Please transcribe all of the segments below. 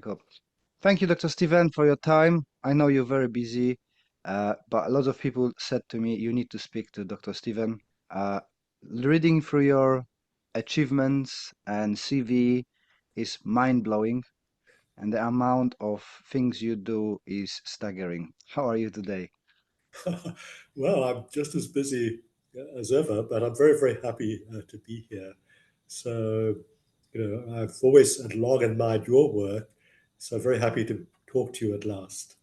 Cool. Thank you, Dr. Steven, for your time. I know you're very busy, but a lot of people said to me, you need to speak to Dr. Steven. Uh, Reading through your achievements and CV is mind-blowing, and the amount of things you do is staggering. How are you today? Well, I'm just as busy as ever, but I'm very, very happy to be here. So, I've always had long admired your work, so very happy to talk to you at last.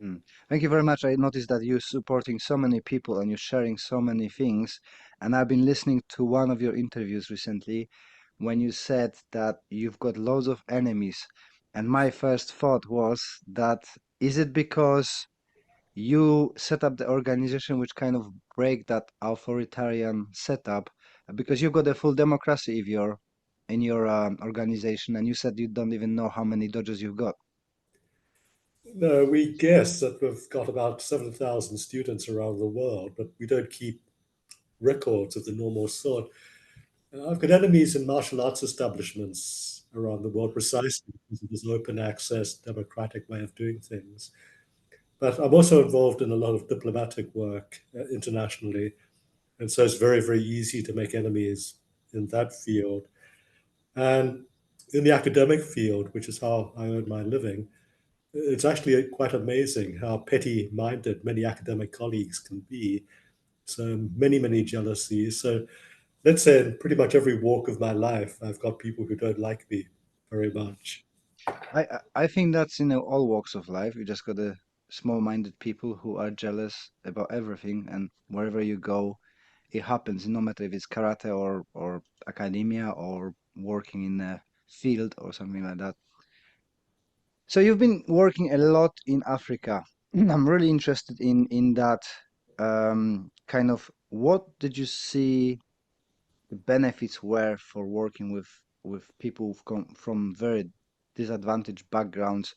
Mm. Thank you very much. I noticed that you're supporting so many people and you're sharing so many things. And I've been listening to one of your interviews recently when you said that you've got loads of enemies. And my first thought was that is it because you set up the organization which kind of break that authoritarian setup? Because you've got a full democracy if you're in your organization, and you said you don't even know how many dodges you've got. No, we guess that we've got about 7,000 students around the world, but we don't keep records of the normal sort. I've got enemies in martial arts establishments around the world precisely because of this open access, democratic way of doing things. But I'm also involved in a lot of diplomatic work internationally. And so it's very, very easy to make enemies in that field. And in the academic field, which is how I earn my living, it's actually quite amazing how petty minded many academic colleagues can be. So many, many jealousies. So let's say in pretty much every walk of my life, I've got people who don't like me very much. I think that's in all walks of life. You just got a small-minded people who are jealous about everything, and wherever you go, it happens. No matter if it's karate or academia or working in a field or something like that. So you've been working a lot in Africa. I'm really interested in that kind of what did you see the benefits were for working with people who've come from very disadvantaged backgrounds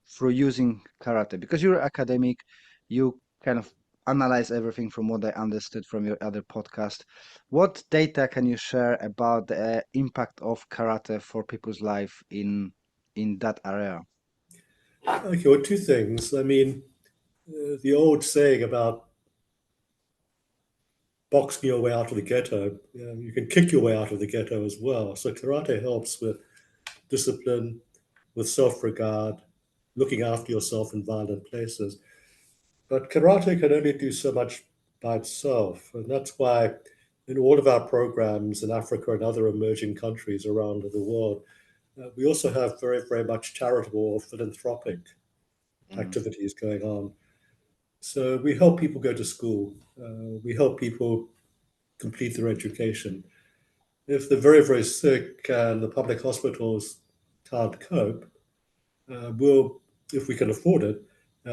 through using karate because you're academic, you kind of analyze everything from what I understood from your other podcast. What data can you share about the impact of karate for people's life in that area? Okay, well, two things. I mean, the old saying about boxing your way out of the ghetto, you can kick your way out of the ghetto as well. So karate helps with discipline, with self-regard, looking after yourself in violent places. But karate can only do so much by itself. And that's why in all of our programs in Africa and other emerging countries around the world, we also have very, very much charitable or philanthropic Mm, activities going on. So we help people go to school. We help people complete their education. If they're very, very sick and the public hospitals can't cope, we'll, if we can afford it,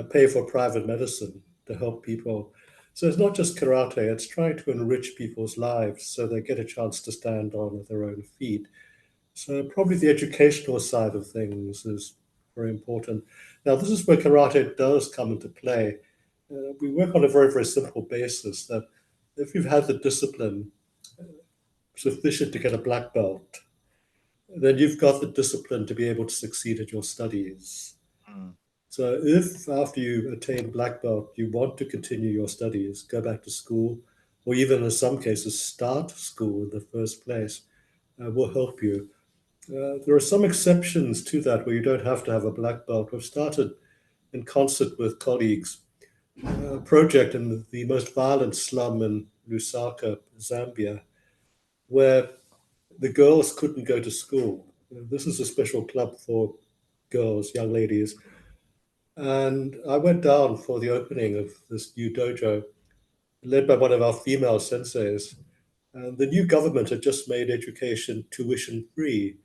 pay for private medicine to help people. So it's not just karate, it's trying to enrich people's lives so they get a chance to stand on their own feet. So probably the educational side of things is very important. Now, this is where karate does come into play. We work on a very, very simple basis that if you've had the discipline sufficient to get a black belt, then you've got the discipline to be able to succeed at your studies. mm, So if after you attain black belt, you want to continue your studies, go back to school, or even in some cases start school in the first place, will help you. There are some exceptions to that where you don't have to have a black belt. We've started in concert with colleagues a project in the most violent slum in Lusaka, Zambia, where the girls couldn't go to school. This is a special club for girls, young ladies. And I went down for the opening of this new dojo, led by one of our female senseis. And the new government had just made education tuition free.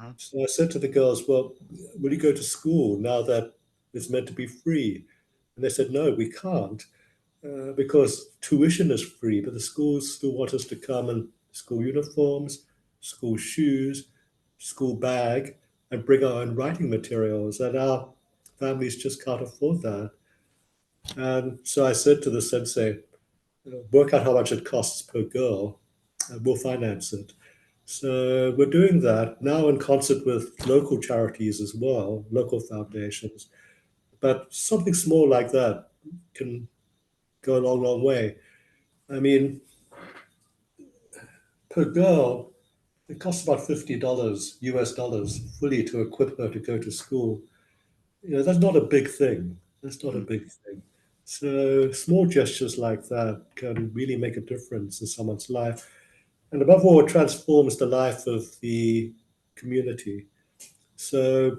mm. So I said to the girls, well, will you go to school now that it's meant to be free? And they said, no, we can't because tuition is free, but the schools still want us to come in school uniforms, school shoes, school bag, and bring our own writing materials. And our families just can't afford that. And so I said to the sensei, work out how much it costs per girl, and we'll finance it. So we're doing that now in concert with local charities as well, local foundations. But something small like that can go a long, long way. I mean, per girl, it costs about $50 US dollars fully to equip her to go to school. That's not a big thing. That's not a Mm. big thing. So small gestures like that can really make a difference in someone's life. And above all, it transforms the life of the community. So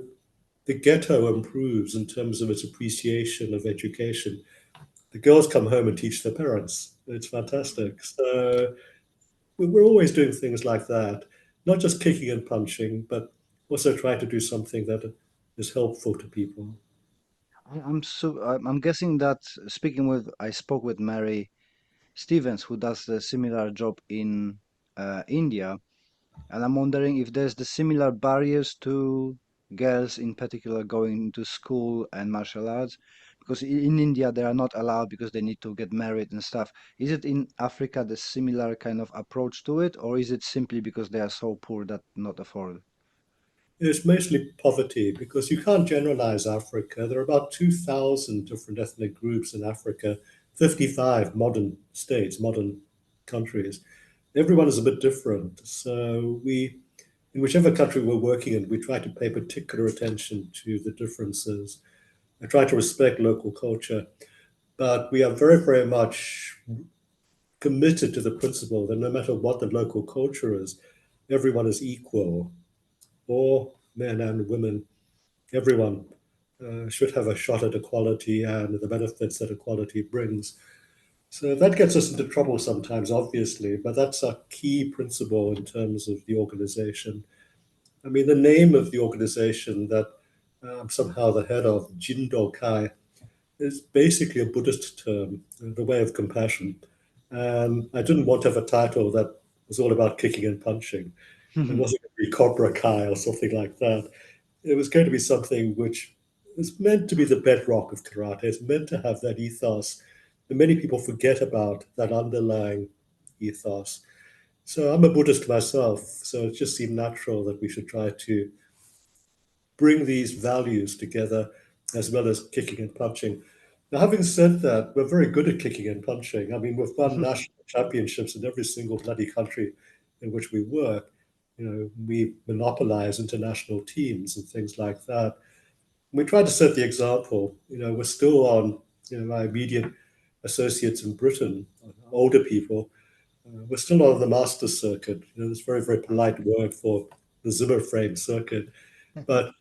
the ghetto improves in terms of its appreciation of education. The girls come home and teach their parents. It's fantastic. So we're always doing things like that, not just kicking and punching, but also trying to do something that is helpful to people. I'm guessing that I spoke with Mary Stevens, who does a similar job in India, and I'm wondering if there's the similar barriers to girls in particular going to school and martial arts, because in India they are not allowed because they need to get married and stuff. Is it in Africa the similar kind of approach to it, or is it simply because they are so poor that not afford? It's mostly poverty because you can't generalize Africa. There are about 2,000 different ethnic groups in Africa, 55 modern states, modern countries. Everyone is a bit different. So in whichever country we're working in, we try to pay particular attention to the differences. I try to respect local culture, but we are very, very much committed to the principle that no matter what the local culture is, everyone is equal, all men and women, everyone should have a shot at equality and the benefits that equality brings. So that gets us into trouble sometimes, obviously, but that's a key principle in terms of the organization. I mean, the name of the organization that I'm somehow the head of, Jindokai, is basically a Buddhist term, the way of compassion. And I didn't want to have a title that was all about kicking and punching. It wasn't going to be Cobra Kai or something like that. It was going to be something which is meant to be the bedrock of karate. It's meant to have that ethos. And many people forget about that underlying ethos. So I'm a Buddhist myself, so it just seemed natural that we should try to bring these values together as well as kicking and punching. Now, having said that, we're very good at kicking and punching. I mean, we've won national championships in every single bloody country in which we work. We monopolize international teams and things like that. We try to set the example. We're still on, my immediate associates in Britain, older people, we're still on the master circuit. This very, very polite word for the Zimmer frame circuit. But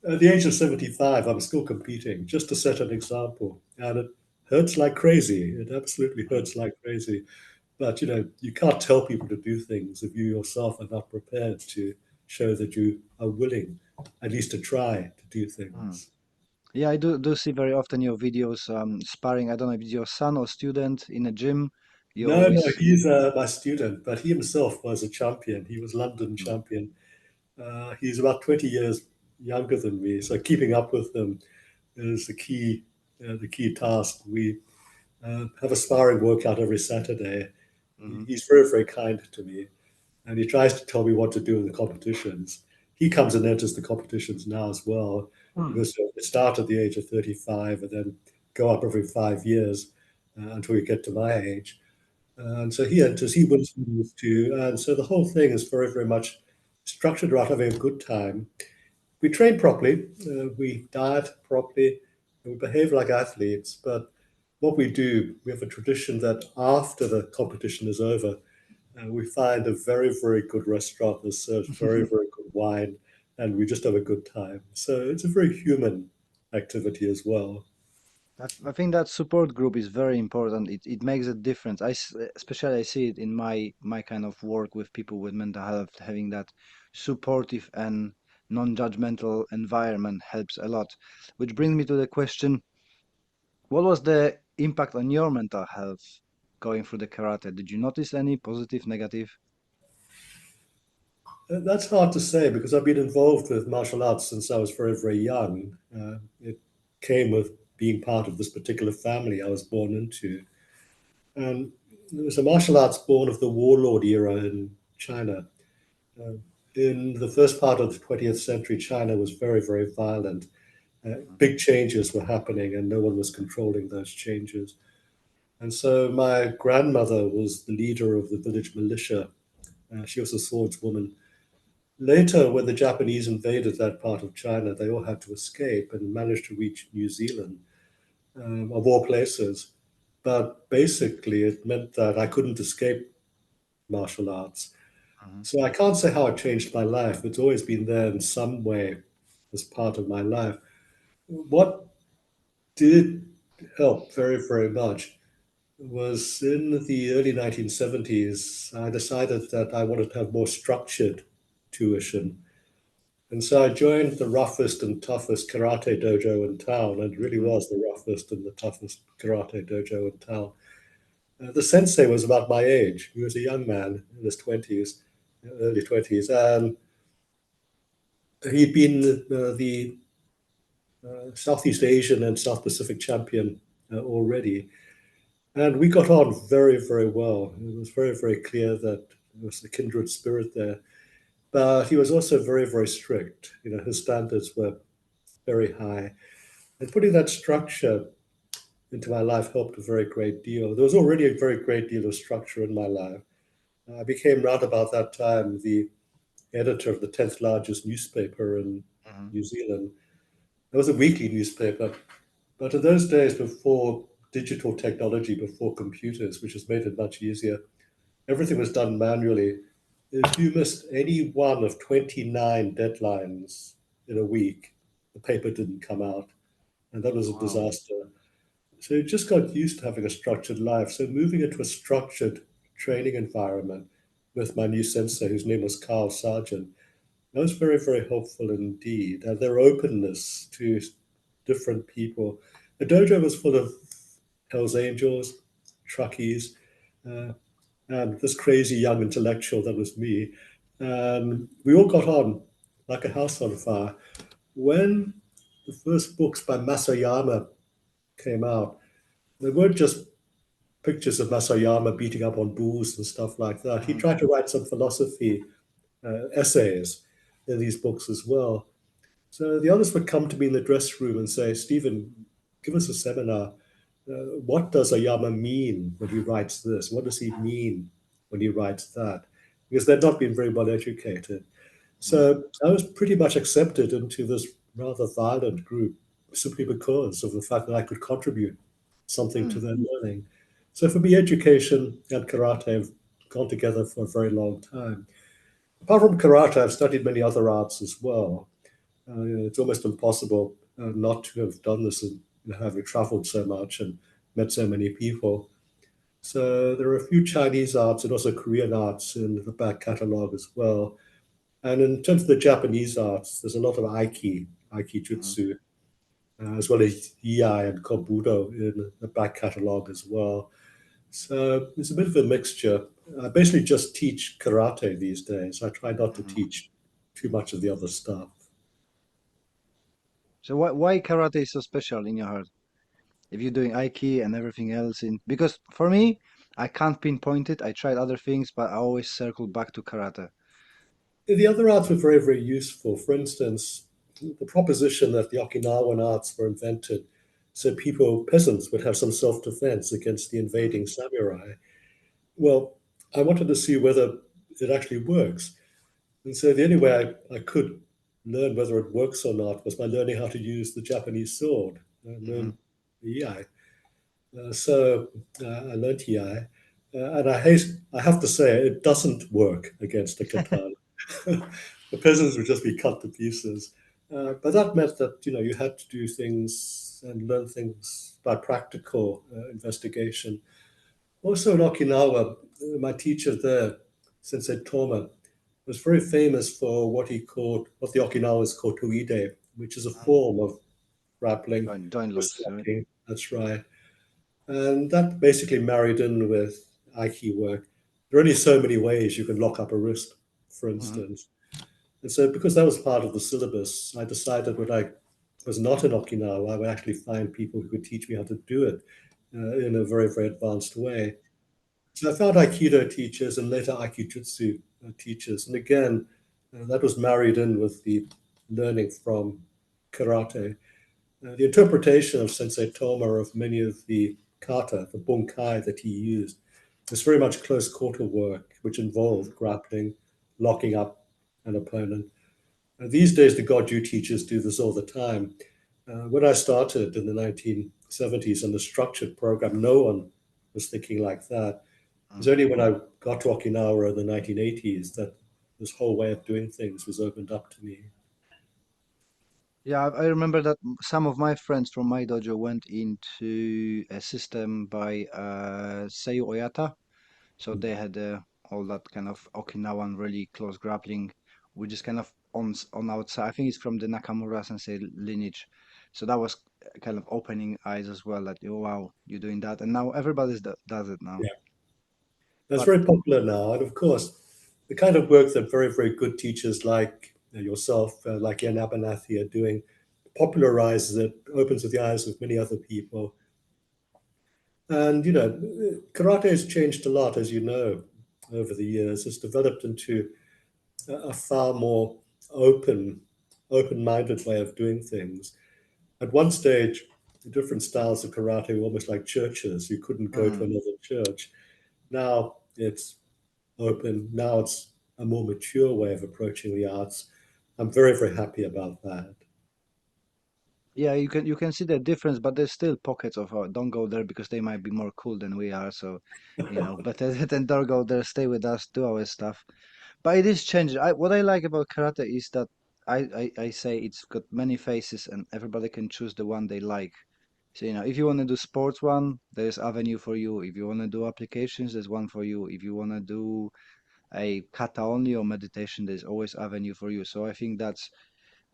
at the age of 75, I'm still competing just to set an example. And it hurts like crazy. It absolutely hurts like crazy. But, you can't tell people to do things if you yourself are not prepared to show that you are willing, at least to try to do Mm. things. Yeah, I do see very often your videos sparring. I don't know if it's your son or student in a gym. You No, no, always. he's my student, but he himself was a champion. He was London Mm, champion. He's about 20 years younger than me, so keeping up with him is the key task. We have a sparring workout every Saturday. mhm, He's very, very kind to me, and he tries to tell me what to do in the competitions. He comes and enters the competitions now as well, mm, because it start at the age of 35 and then go up every 5 years until we get to my age. And so he enters, he wins medals too. And so the whole thing is very, very much structured around having a good time. We train properly, we diet properly, and we behave like athletes. But what we do, we have a tradition that after the competition is over, we find a very, very good restaurant that serves very, mm. very good wine, and we just have a good time. So it's a very human activity as well. I think that support group is very important. It makes a difference. Especially I see it in my kind of work with people with mental health. Having that supportive and non-judgmental environment helps a lot. Which brings me to the question: what was the impact on your mental health going through the karate? Did you notice any positive, negative? That's hard to say because I've been involved with martial arts since I was very, very young. It came with being part of this particular family I was born into. And it was a martial arts born of the warlord era in China. Uh, in the first part of the 20th century, China was very, very violent. Mhm. Big changes were happening, and no one was controlling those changes. And so my grandmother was the leader of the village militia. She was a swordswoman. Later, when the Japanese invaded that part of China, they all had to escape and managed to reach New Zealand, of all places. But basically, it meant that I couldn't escape martial arts. Mhm. So I can't say how it changed my life. It's always been there in some way as part of my life. What did help very, very much was in the early 1970s, I decided that I wanted to have more structured tuition. And so I joined the roughest and toughest karate dojo in town, and it really Mhm. was the roughest and the toughest karate dojo in town. The sensei was about my age. He was a young man in his 20s, early 20s, and he'd been the Southeast Asian and South Pacific champion already. And we got on very, very well. It was very, very clear that there was a kindred spirit there. But he was also very, very strict. His standards were very high. And putting that structure into my life helped a very great deal. There was already a very great deal of structure in my life. I became, round about that time, the editor of the 10th largest newspaper in Mhm. New Zealand. It was a weekly newspaper. But in those days, before digital technology, before computers, which has made it much easier, everything was done manually. If you missed any one of 29 deadlines in a week, the paper didn't come out. And that was a Wow. disaster. So you just got used to having a structured life. So moving into a structured training environment with my new sensei, whose name was Karl Sargent, that was very, very helpful indeed. And their openness to different people. The dojo was full of Hells Angels, truckies, uh, and this crazy young intellectual that was me. And we all got on like a house on fire. When the first books by Masayama came out, they weren't just pictures of Masayama beating up on bulls and stuff like that. He Mhm. tried to write some philosophy essays in these books as well. So the others would come to me in the dress room and say, Stephen, give us a seminar. What does Ayama mean when he writes this? What does he mean when he writes that? Because they'd not been very well educated. Mhm. So I was pretty much accepted into this rather violent group simply because of the fact that I could contribute something to Mm. their learning. So for me, education and karate have gone together for a very long time. Apart from karate, I've studied many other arts as well. It's almost impossible not to have done this and having traveled so much and met so many people. So there are a few Chinese arts and also Korean arts in the back catalogue as well. And in terms of the Japanese arts, there's a lot of Aiki Mhm. Jutsu, as well as Iai and Kobudo in the back catalogue as well. So it's a bit of a mixture. I basically just teach karate these days. I try not to Mhm. teach too much of the other stuff. So why karate is so special in your heart? If you're doing Aiki and everything else in because for me, I can't pinpoint it. I tried other things, but I always circle back to karate. The other arts were very, very useful. For instance, the proposition that the Okinawan arts were invented so people, peasants, would have some self defense against the Mhm. invading samurai. Well, I wanted to see whether it actually works. And so the only way I could learn whether it works or not was by learning how to use the Japanese sword. I Mhm. learned Iai. So I learned Iai. And I have to say, it doesn't work against a katana. The peasants would just be cut to pieces. But that meant that you had to do things and learn things by practical investigation. Also in Okinawa, my teacher there, Sensei Toma, was very famous for what the Okinawans call tuide, which is a Mhm. form of grappling, Join wrist locks, right? locking. That's right. And that basically married in with Aiki work. There are only so many ways you can lock up a wrist, for Mhm. instance. And so, because that was part of the syllabus, I decided when I was not in Okinawa, I would actually find people who could teach me how to do it in a very, very advanced way. So I found Aikido teachers and later Aikijutsu teachers. And again, that was married in with the learning from karate. The interpretation of Sensei Toma of many of the kata, the bunkai that he used, was very much close quarter work, which involved grappling, locking up an opponent. These days, the Goju teachers do this all the time. When I started in the 1970s on the structured program, no one was thinking like that. It was Mm. only when I got to Okinawa in the 1980s that this whole way of doing things was opened up to me. Yeah, I remember that some of my friends from my dojo went into a system by Seiyu Oyata. So they had all that kind of Okinawan really close grappling, which is kind of on outside. I think it's from the Nakamura Sensei lineage. So that was kind of opening eyes as well. That oh wow, you're doing that, and now everybody does it now. Yeah, that's But very popular now. And of course, the kind of work that very, very good teachers like yourself, like Ian Abernathy, are doing popularizes it, opens the eyes of many other people. And, karate has changed a lot, as you know, over the years. It's developed into a far more open, open-minded way of doing things. At one stage, the different styles of karate were almost like churches. You couldn't go to mm, another church. Now it's open. Now it's a more mature way of approaching the arts. I'm very, very happy about that. yeah, you can see the difference, but there's still pockets of don't go there because they might be more cool than we are. So, better than don't go there. Stay with us, do our stuff. But it is changing. What I like about karate is that I say it's got many faces and everybody can choose the one they like. So, if you want to do sports one, there's avenue for you. If you want to do applications, there's one for you. If you want to do a kata only or meditation, there's always avenue for you. So I think that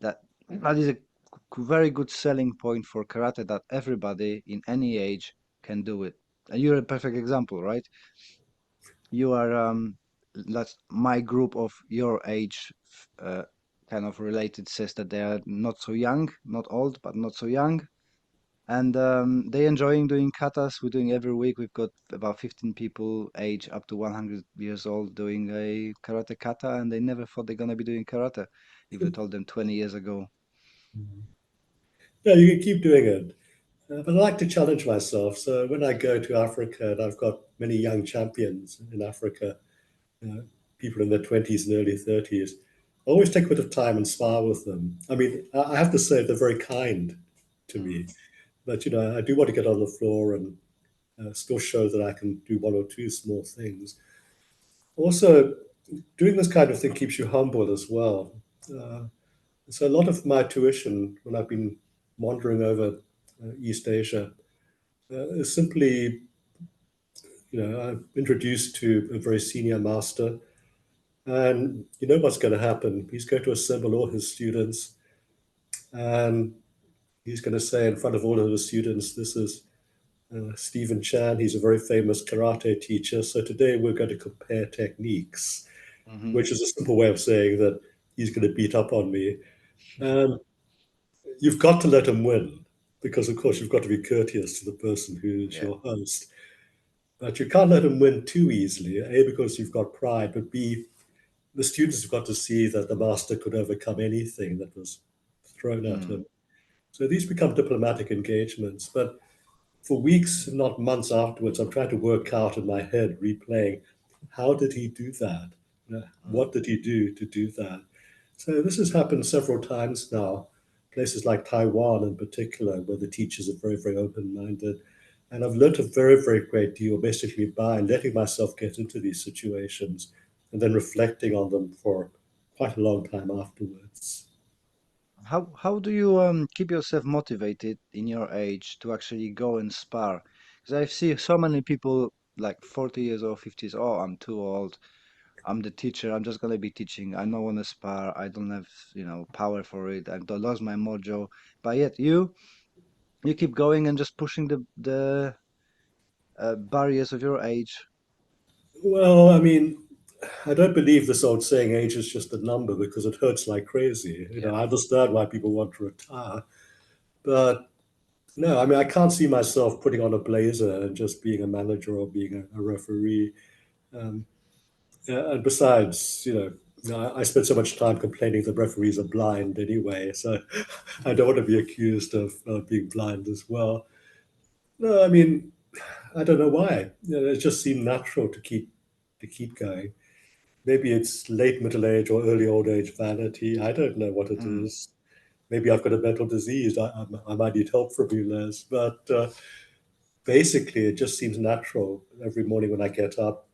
that is a very good selling point for karate that everybody in any age can do it. And you're a perfect example, right? You are that's my group of your age kind of related says that they are not so young, not old but not so young, and they enjoying doing katas. We're doing every week. We've got about 15 people age up to 100 years old doing a karate kata, and they never thought they're gonna be doing karate if we told them 20 years ago. Yeah, you can keep doing it. But I like to challenge myself. So when I go to Africa, and I've got many young champions in Africa, people in their 20s and early 30s, I always take a bit of time and spar with them. I mean, I have to say they're very kind to Mm. me, but I do want to get on the floor and still show that I can do one or two small things. Also, doing this kind of thing keeps you humble as well. Uh, so a lot of my tuition when I've been wandering over East Asia is simply, I'm introduced to a very senior master, and you know what's going to happen. He's going to assemble all his students, and he's going to say in front of all of his students, "This is Stephen Chan. He's a very famous karate teacher. So today we're going to compare techniques," Hmm. which is a simple way of saying that he's going to beat up on me. And you've got to let him win because, of course, you've got to be courteous to the person who's Yeah. your host. But you can't let him win too easily, A, because you've got pride, but B, the students have got to see that the master could overcome anything that was thrown at Mm. him. So these become diplomatic engagements. But for weeks, if not months afterwards, I'm trying to work out in my head, replaying, how did he do that? Mm. What did he do to do that? So this has happened several times now. Places like Taiwan, in particular, where the teachers are very, very open-minded, and I've learned a very, very great deal basically by letting myself get into these situations and then reflecting on them for quite a long time afterwards. How do you keep yourself motivated in your age to actually go and spar? Because I see so many people like 40 years old, 50s. Oh, I'm too old. I'm the teacher. I'm just gonna be teaching. I don't want to spar. I don't have, power for it. I've lost my mojo. But yet you keep going and just pushing the barriers of your age. Well, I mean, I don't believe this old saying age is just a number because it hurts like crazy. Yeah. I understand why people want to retire, but No, I mean, I can't see myself putting on a blazer and just being a manager or being a referee. Um, and besides, I spend so much time complaining that referees are blind anyway, so I don't want to be accused of being blind as well. No, I mean, I don't know why. It just seemed natural to keep going. Maybe it's late middle age or early old age vanity. I don't know what it Mm. is. Maybe I've got a mental disease. I might need help from you, Les. But basically, it just seems natural every morning when I get up.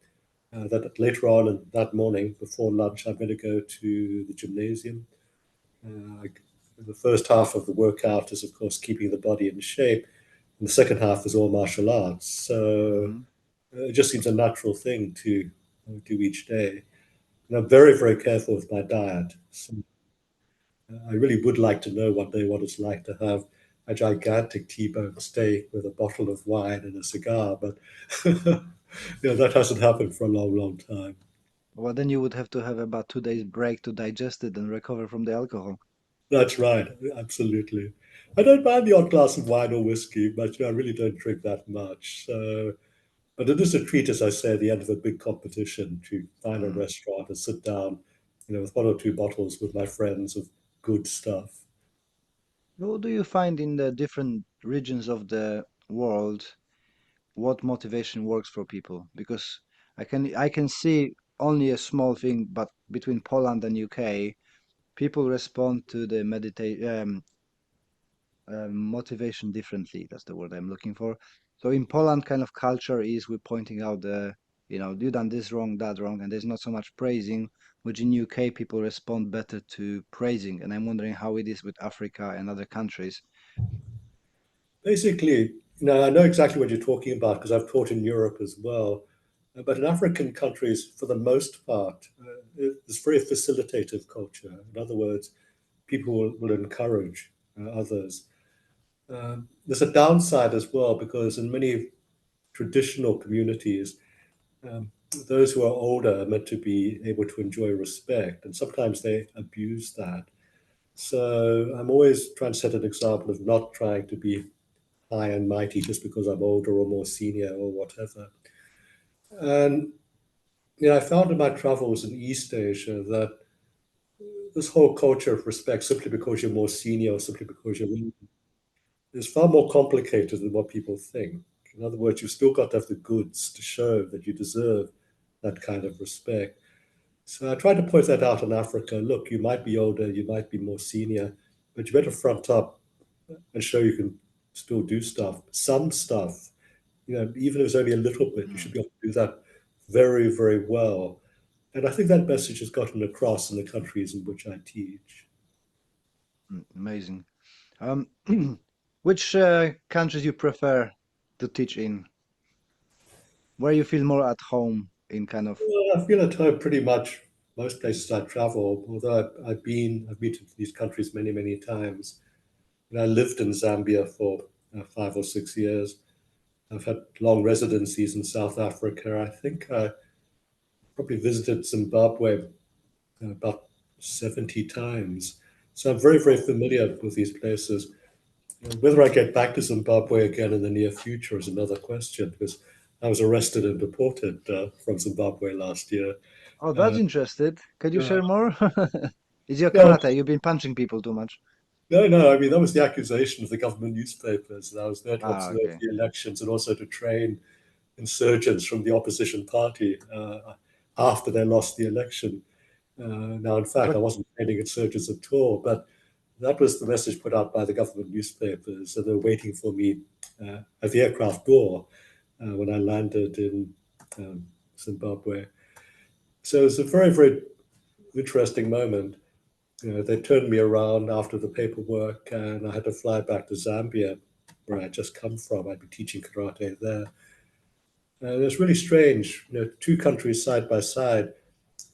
That later on in that morning, before lunch, I'm going to go to the gymnasium. Uh, the first half of the workout is, of course, keeping the body in shape, and the second half is all martial arts. So Hmm. it just seems a natural thing to do each day. And I'm very, very careful with my diet. So I really would like to know one day what it's like to have a gigantic T-bone steak with a bottle of wine and a cigar, but that hasn't happened for a long, long time. Well, then you would have to have about 2 days break to digest it and recover from the alcohol. That's right, absolutely. I don't mind the odd glass of wine or whiskey, but I really don't drink that much. So, but it is a treat, as I say, at the end of a big competition to find a Mm. restaurant and sit down, with one or two bottles with my friends of good stuff. What do you find in the different regions of the world? What motivation works for people? Because I can see only a small thing, but between Poland and UK, people respond to the motivation differently. That's the word I'm looking for. So in Poland, kind of culture is we're pointing out you done this wrong, that wrong, and there's not so much praising, which in UK people respond better to praising. And I'm wondering how it is with Africa and other countries. Basically, I know exactly what you're talking about because I've taught in Europe as well. But in African countries, for the most part, it's very facilitative culture. In other words, people will encourage others. There's a downside as well because in many traditional communities, um, those who are older are meant to be able to enjoy respect, and sometimes they abuse that. So I'm always trying to set an example of not trying to be high and mighty just because I'm older or more senior or whatever. And I found in my travels in East Asia that this whole culture of respect, simply because you're more senior or simply because you're women, is far more complicated than what people think. In other words, you've still got to have the goods to show that you deserve that kind of respect. So I try to point that out in Africa. Look, you might be older, you might be more senior, but you better front up and show you can still do stuff. Some stuff, even if it's only a little bit, you should Mm, be able to do that very, very well. And I think that message has gotten across in the countries in which I teach. amazing. Um, which countries you prefer to teach in? Where you feel more at home in kind of. Well, I feel at home pretty much most places I travel, although I've been to these countries many, many times. And I lived in Zambia for 5 or 6 years. I've had long residencies in South Africa. I think I probably visited Zimbabwe about 70 times. So I'm very, very familiar with these places. Whether I get back to Zimbabwe again in the near future is another question because I was arrested and deported from Zimbabwe last year. Oh, that's Uh, interested. Could you uh, share more? Is your well, karate? You've been punching people too much. no, no, I mean, that was the accusation of the government newspapers. And I was there to Ah, observe okay. the elections and also to train insurgents from the opposition party after they lost the election. Now, in fact, I But wasn't training insurgents at all, but that was the message put out by the government newspapers. So they were waiting for me at the aircraft door when I landed in Zimbabwe. So it was a very, very interesting moment. They turned me around after the paperwork, and I had to fly back to Zambia, where I had just come from. I'd been teaching karate there. And it was really strange, two countries side by side.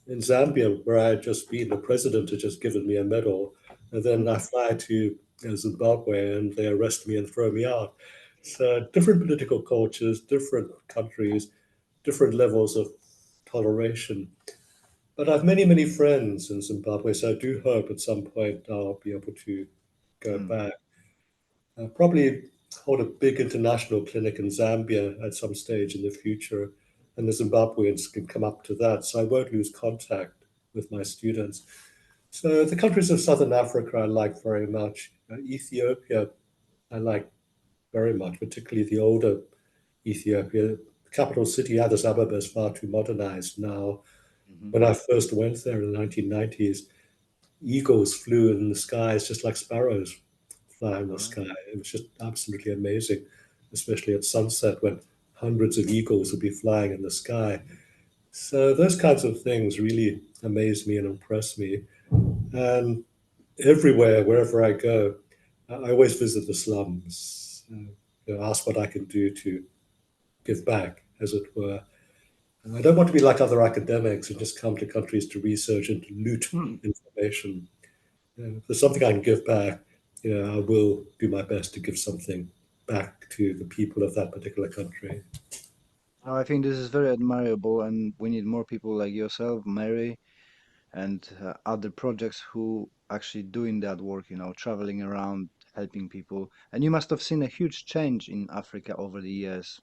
In Zambia, where I had just been, the president had just given me a medal. And then I mm, fly to Zimbabwe and they arrest me and throw me out. So different political cultures, different countries, different levels of toleration. But I have many, many friends in Zimbabwe, so I do hope at some point I'll be able to go mm, back. Probably hold a big international clinic in Zambia at some stage in the future, and the Zimbabweans can come up to that. So I won't lose contact with my students. So the countries of Southern Africa I like very much. Ethiopia I like very much, particularly the older Ethiopia. The capital city Addis Ababa is far too modernized now. Hmm. When I first went there in the 1990s, eagles flew in the skies just like sparrows fly in the All right. sky. It was just absolutely amazing, especially at sunset when hundreds of eagles would be flying in the sky. So those kinds of things really amaze me and impress me. And everywhere, wherever I go, I always visit the slums, ask what I can do to give back, as it were. And I don't want to be like other academics and just come to countries to research and to loot Hmm. information. If there's something I can give back, I will do my best to give something back to the people of that particular country. I think this is very admirable, and we need more people like yourself, Mary, and other projects who actually doing that work, traveling around, helping people. And you must have seen a huge change in Africa over the years.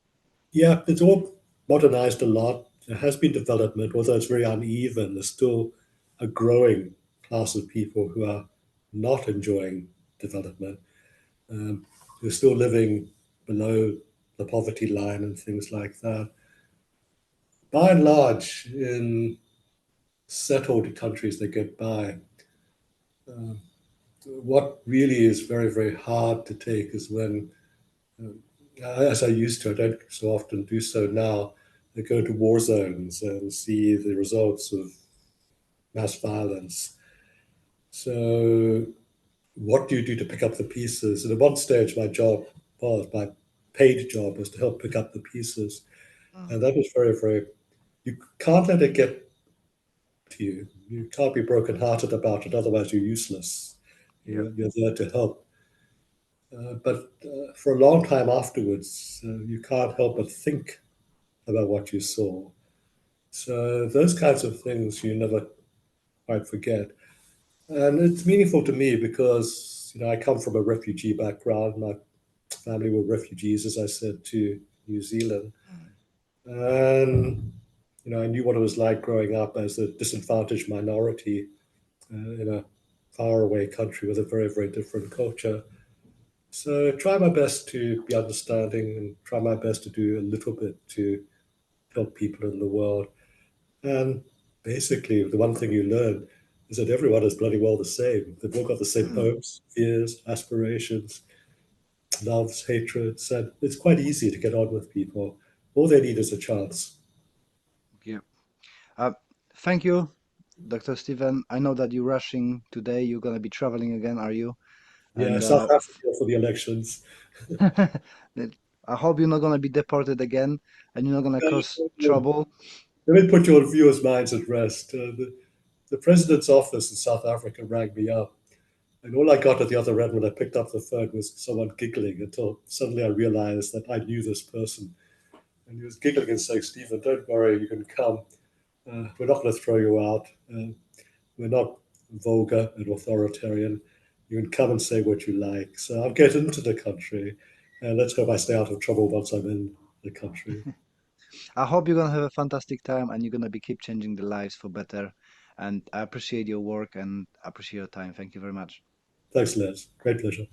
Yeah, it's all modernized a lot. There has been development, although it's very uneven. There's still a growing class of people who are not enjoying development. Um, who are still living below the poverty line and things like that. By and large, in settled countries, they get by. Uh, what really is very, very hard to take is when, as I used to, I don't so often do so now, I go to war zones and see the results of mass violence. So, what do you do to pick up the pieces? And at one stage, my paid job was to help pick up the pieces. Mm. And that was very, very, you can't let it get to you. You can't be brokenhearted about it, otherwise, you're useless. Yep. You're there to help. But for a long time afterwards, you can't help but think about what you saw. So those kinds of things you never quite forget. And it's meaningful to me because I come from a refugee background. My family were refugees, as I said, to New Zealand, Mm. and I knew what it was like growing up as a disadvantaged minority in a faraway country with a very, very different culture. So try my best to be understanding and try my best to do a little bit to help people in the world. And basically, the one thing you learn is that everyone is bloody well the same. They've all got the same Mm. hopes, fears, aspirations, loves, hatreds, and it's quite easy to get on with people. All they need is a chance. Yep. Uh, Thank you, Dr. Stephen. I know that you're rushing today. You're gonna be traveling again, are you? Yeah, And South Africa for the elections. I hope you're not gonna be deported again, and you're not gonna cause trouble. Let me put your viewers' minds at rest. The president's office in South Africa rang me up, and all I got at the other end when I picked up the phone was someone giggling until suddenly I realized that I knew this person. And he was giggling and saying, Stephen, don't worry, you can come. We're not going to throw you out. We're not vulgar and authoritarian. You can come and say what you like. So I'll get into the country, and let's hope I stay out of trouble once I'm in the country. I hope you're gonna have a fantastic time and you're gonna be keep changing the lives for better. And I appreciate your work and I appreciate your time. Thank you very much. Thanks, Les. Great pleasure.